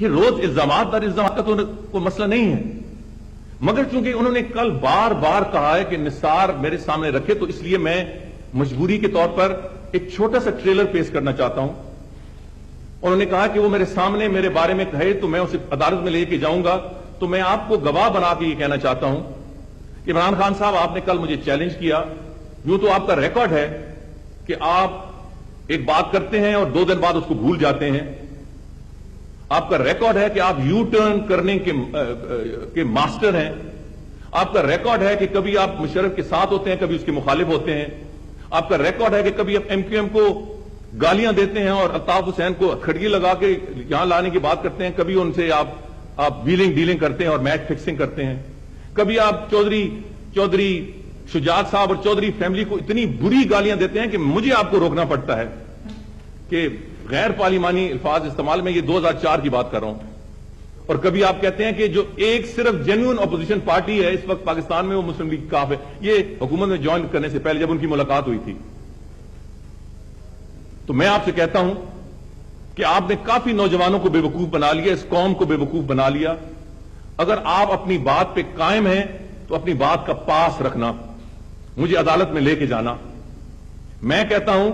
یہ روز الزامات در الزامات کا تو کوئی مسئلہ نہیں ہے، مگر چونکہ انہوں نے کل بار بار کہا ہے کہ نثار میرے سامنے رکھے، تو اس لیے میں مجبوری کے طور پر ایک چھوٹا سا ٹریلر پیش کرنا چاہتا ہوں۔ انہوں نے کہا کہ وہ میرے سامنے میرے بارے میں کہے تو میں اسے عدالت میں لے کے جاؤں گا، تو میں آپ کو گواہ بنا کے یہ کہنا چاہتا ہوں کہ عمران خان صاحب، آپ نے کل مجھے چیلنج کیا، یوں تو آپ کا ریکارڈ ہے کہ آپ ایک بات کرتے ہیں اور 2 دن بعد اس کو بھول جاتے ہیں، آپ کا ریکارڈ ہے کہ آپ یو ٹرن کرنے کے ماسٹر ہیں، آپ کا ریکارڈ ہے کہ کبھی آپ مشرف کے ساتھ ہوتے ہیں، کبھی اس کے مخالف ہوتے ہیں، آپ کا ریکارڈ ہے کہ کبھی آپ ایم کیو ایم کو گالیاں دیتے ہیں اور الطاف حسین کو کھڑکی لگا کے یہاں لانے کی بات کرتے ہیں، کبھی ان سے آپ ویلنگ ڈیلنگ کرتے ہیں اور میچ فکسنگ کرتے ہیں، کبھی آپ چودھری شجاعت صاحب اور چودھری فیملی کو اتنی بری گالیاں دیتے ہیں کہ مجھے آپ کو روکنا پڑتا ہے کہ غیر پارلیمانی الفاظ استعمال میں، یہ 2004 کی بات کر رہا ہوں، اور کبھی آپ کہتے ہیں کہ جو ایک صرف جینوئن اپوزیشن پارٹی ہے اس وقت پاکستان میں وہ مسلم لیگ کاف ہے، یہ حکومت میں جوائن کرنے سے پہلے جب ان کی ملاقات ہوئی تھی۔ تو میں آپ سے کہتا ہوں کہ آپ نے کافی نوجوانوں کو بے وقوف بنا لیا، اس قوم کو بے وقوف بنا لیا۔ اگر آپ اپنی بات پہ قائم ہیں تو اپنی بات کا پاس رکھنا، مجھے عدالت میں لے کے جانا۔ میں کہتا ہوں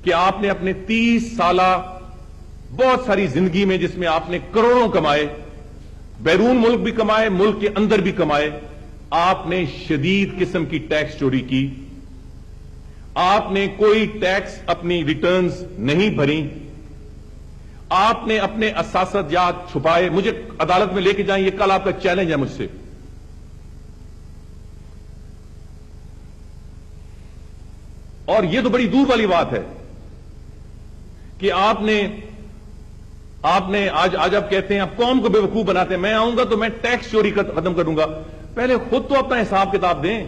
کہ آپ نے اپنے 30 سالہ بہت ساری زندگی میں، جس میں آپ نے کروڑوں کمائے، بیرون ملک بھی کمائے، ملک کے اندر بھی کمائے، آپ نے شدید قسم کی ٹیکس چوری کی، آپ نے کوئی ٹیکس اپنی ریٹرنز نہیں بھری، آپ نے اپنے اثاثت جات چھپائے۔ مجھے عدالت میں لے کے جائیں، یہ کل آپ کا چیلنج ہے مجھ سے۔ اور یہ تو بڑی دور والی بات ہے کہ آپ نے آج آپ کہتے ہیں آپ قوم کو بے وقوف بناتے ہیں، میں آؤں گا تو میں ٹیکس چوری ختم کروں گا۔ پہلے خود تو اپنا حساب کتاب دیں۔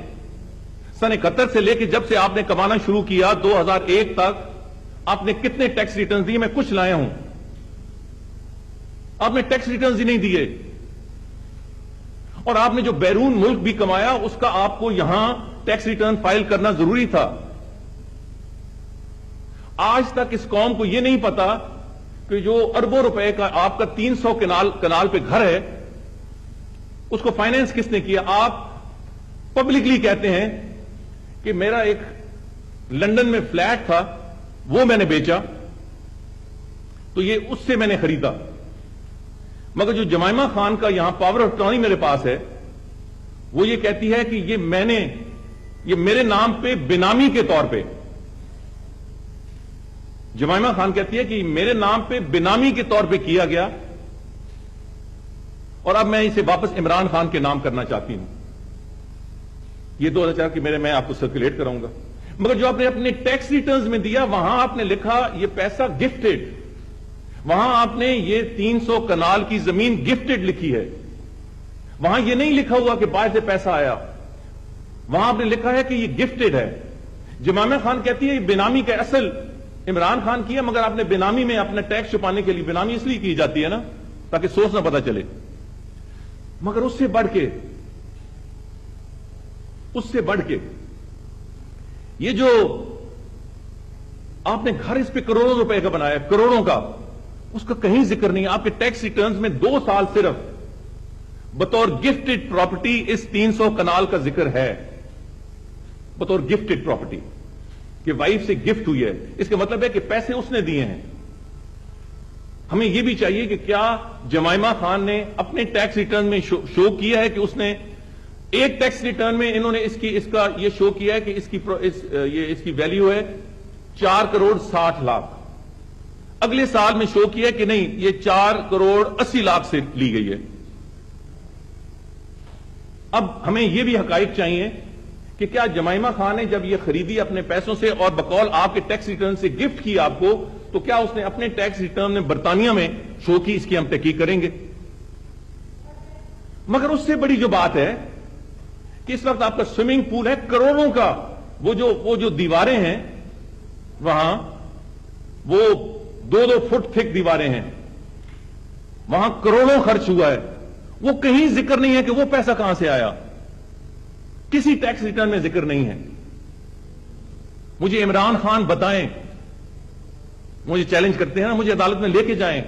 سن 71 سے لے کے جب سے آپ نے کمانا شروع کیا 2001 تک آپ نے کتنے ٹیکس ریٹرنز دیے؟ میں کچھ لایا ہوں، آپ نے ٹیکس ریٹرنز ہی نہیں دیے۔ اور آپ نے جو بیرون ملک بھی کمایا اس کا آپ کو یہاں ٹیکس ریٹرن فائل کرنا ضروری تھا۔ آج تک اس قوم کو یہ نہیں پتا کہ جو اربوں روپے کا آپ کا 300 کنال پہ گھر ہے، اس کو فائنینس کس نے کیا؟ آپ پبلکلی کہتے ہیں کہ میرا ایک لندن میں فلیٹ تھا، وہ میں نے بیچا، تو یہ اس سے میں نے خریدا۔ مگر جو جمائمہ خان کا یہاں پاور آف اٹارنی میرے پاس ہے، وہ یہ کہتی ہے کہ یہ میرے نام پہ بینامی کے طور پہ، جمائمہ خان کہتی ہے کہ میرے نام پہ بینامی کے طور پہ کیا گیا، اور اب میں اسے واپس عمران خان کے نام کرنا چاہتی ہوں۔ یہ 2004 کی میں آپ کو سرکولیٹ کراؤں گا۔ مگر جو آپ نے اپنے ٹیکس ریٹرنز میں دیا، وہاں آپ نے لکھا یہ پیسہ گفٹڈ، وہاں آپ نے یہ 300 کنال کی زمین گفٹڈ لکھی ہے، وہاں یہ نہیں لکھا ہوا کہ باہر سے پیسہ آیا، وہاں آپ نے لکھا ہے کہ یہ گفٹڈ ہے۔ جمائمہ خان کہتی ہے یہ بینامی کا اصل عمران خان کی ہے، مگر آپ نے بینامی میں اپنا ٹیکس چھپانے کے لیے، بینامی اس لیے کی جاتی ہے نا تاکہ سورس نہ پتا چلے۔ مگر اس سے بڑھ کے یہ جو آپ نے گھر اس پہ کروڑوں روپے کا بنایا، کروڑوں کا، اس کا کہیں ذکر نہیں ہے۔ آپ کے ٹیکس ریٹرنز میں 2 سال صرف بطور گفٹڈ پراپرٹی اس 300 کنال کا ذکر ہے، بطور گفٹڈ پراپرٹی، کہ وائف سے گفٹ ہوئی ہے۔ اس کا مطلب ہے کہ پیسے اس نے دیے ہیں۔ ہمیں یہ بھی چاہیے کہ کیا جمائمہ خان نے اپنے ٹیکس ریٹرن میں شو کیا ہے کہ اس نے ایک ٹیکس ریٹرن میں انہوں نے اس کا یہ شو کیا ہے کہ اس کی ویلیو ہے 4 کروڑ 60 لاکھ، اگلے سال میں شو کیا ہے کہ نہیں یہ 4 کروڑ 80 لاکھ سے لی گئی ہے۔ اب ہمیں یہ بھی حقائق چاہیے کہ کیا جمائمہ خان نے جب یہ خریدی اپنے پیسوں سے اور بقول آپ کے ٹیکس ریٹرن سے گفٹ کی آپ کو، تو کیا اس نے اپنے ٹیکس ریٹرن میں برطانیہ میں شو کی؟ اس کی ہم تحقیق کریں گے۔ مگر اس سے بڑی جو بات ہے کہ اس وقت آپ کا سوئمنگ پول ہے کروڑوں کا، وہ جو دیواریں ہیں وہاں، وہ 2-2 فٹ تھک دیواریں ہیں، وہاں کروڑوں خرچ ہوا ہے، وہ کہیں ذکر نہیں ہے کہ وہ پیسہ کہاں سے آیا، کسی ٹیکس ریٹرن میں ذکر نہیں ہے۔ مجھے عمران خان بتائیں، مجھے چیلنج کرتے ہیں نا، مجھے عدالت میں لے کے جائیں